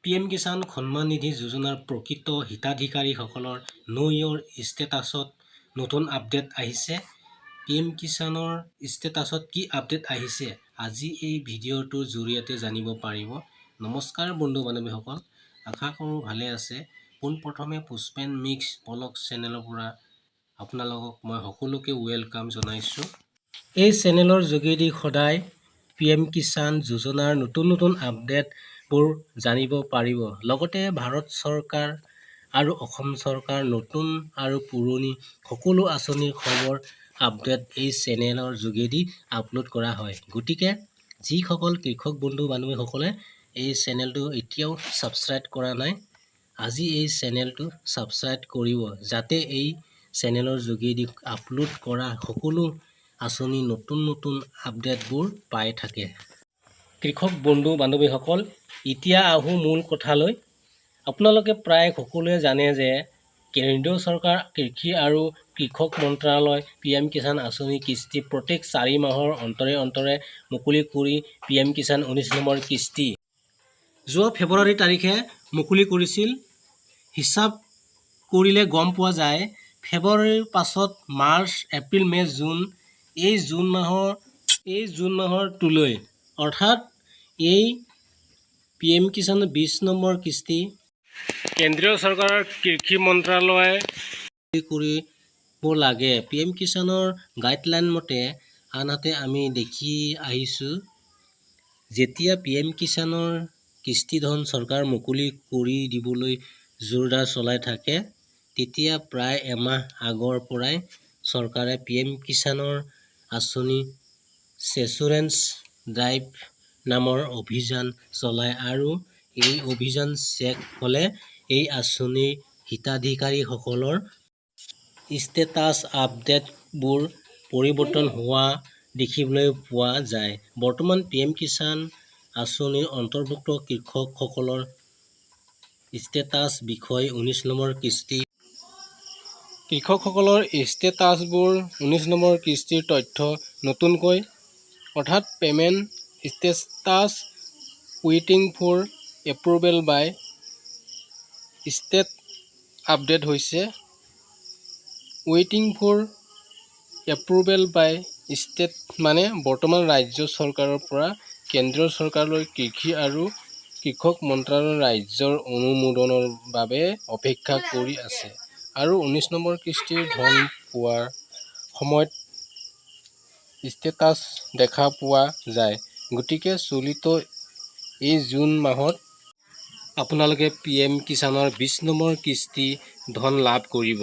PM Kisan সন্মান নিধি যোজনাৰ প্ৰকৃত হিতাধিকাৰীসকলৰ নো ইয়ৰ ষ্টেটাছত নতুন আপডেট আহিছে। PM কিষাণৰ ষ্টেটাছত কি আপডেট আহিছে আজি এই ভিডিঅ'টোৰ জৰিয়তে জানিব পাৰিব। নমস্কাৰ বন্ধু বান্ধৱীসকল, আশা কৰোঁ ভালে আছে। পোনপ্ৰথমে পুষ্পেন মিক্স ব্লগ চেনেলৰ পৰা আপোনালোকক মই সকলোকে ৱেলকাম জনাইছোঁ। এই চেনেলৰ যোগেদি সদায় PM কিষাণ যোজনাৰ নতুন আপডেটবোৰ জানিব পাৰিব। লগতে ভাৰত চৰকাৰ আৰু অসম চৰকাৰ নতুন আৰু পুৰণি সকলো আঁচনিৰ খবৰ আপডেট এই চেনেলৰ যোগেদি আপলোড কৰা হয়। গতিকে যিসকল কৃষক বন্ধু বান্ধৱীসকলে এই চেনেলটো এতিয়াও ছাবস্ক্ৰাইব কৰা নাই, আজি এই চেনেলটো ছাবস্ক্ৰাইব কৰিব, যাতে এই চেনেলৰ যোগেদি আপলোড কৰা সকলো আঁচনি নতুন আপডেটবোৰ পাই থাকে। কৃষক বন্ধু বান্ধৱীসকল, এতিয়া আহোঁ মূল কথালৈ। আপোনালোকে প্ৰায় সকলোৱে জানে যে কেন্দ্ৰীয় চৰকাৰ কৃষি আৰু কৃষক মন্ত্ৰালয় PM কিষাণ আঁচনি কিস্তি প্ৰত্যেক 4 মাহৰ অন্তৰে মুকলি কৰি PM কিষাণ 19 নম্বৰ কিস্তি যোৱা ফেব্ৰুৱাৰী তাৰিখে মুকলি কৰিছিল। হিচাপ কৰিলে গম পোৱা যায়, ফেব্ৰুৱাৰীৰ পাছত মাৰ্চ, এপ্ৰিল, মে, জুন, এই জুন মাহৰ টোলৈ, অৰ্থাৎ এই PM কিষাণ 20 নম্বৰ কিস্তি কেন্দ্ৰীয় চৰকাৰৰ কৃষি মন্ত্ৰালয়ে কৰিব লাগে। PM কিষাণৰ গাইডলাইন মতে, আনহাতে আমি দেখি আহিছোঁ, যেতিয়া PM কিষাণৰ কিস্তি ধন চৰকাৰ মুকলি কৰি দিবলৈ জোৰদাৰ চলাই থাকে, তেতিয়া প্ৰায় এমাহ আগৰ পৰাই চৰকাৰে PM কিষাণৰ আঁচনি চেচুৰেন্স ড্ৰাইভ নামৰ অভিযান চলায় আৰু এই অভিযান শেষ হ'লে এই আঁচনিৰ হিতাধিকাৰীসকলৰ ষ্টেটাছ আপডেটবোৰ পৰিৱৰ্তন হোৱা দেখিবলৈ পোৱা যায়। বৰ্তমান PM কিষাণ আঁচনিৰ অন্তৰ্ভুক্ত কৃষকসকলৰ ষ্টেটাছ বিষয় 19 নম্বৰ কিস্তি কৃষকসকলৰ ষ্টেটাছবোৰ 19 নম্বৰ কিস্তিৰ তথ্য নতুনকৈ, অৰ্থাৎ পেমেণ্ট ষ্টেটাছ ৱেইটিং for approval by state update হৈছে। ৱেইটিং ফৰ এপ্ৰুভেল বাই ষ্টেট মানে বৰ্তমান ৰাজ্য চৰকাৰৰ পৰা কেন্দ্ৰীয় চৰকাৰলৈ কৃষি আৰু কৃষক মন্ত্ৰালয় ৰাজ্যৰ অনুমোদনৰ বাবে অপেক্ষা কৰি আছে আৰু 19 নম্বৰ কিস্তিৰ ধন পোৱাৰ সময়ত ষ্টেটাছ দেখা পোৱা যায়। গতিকে চলিত এই জুন মাহত আপোনালোকে PM কিষাণৰ 20 নম্বৰ কিস্তি ধন লাভ কৰিব।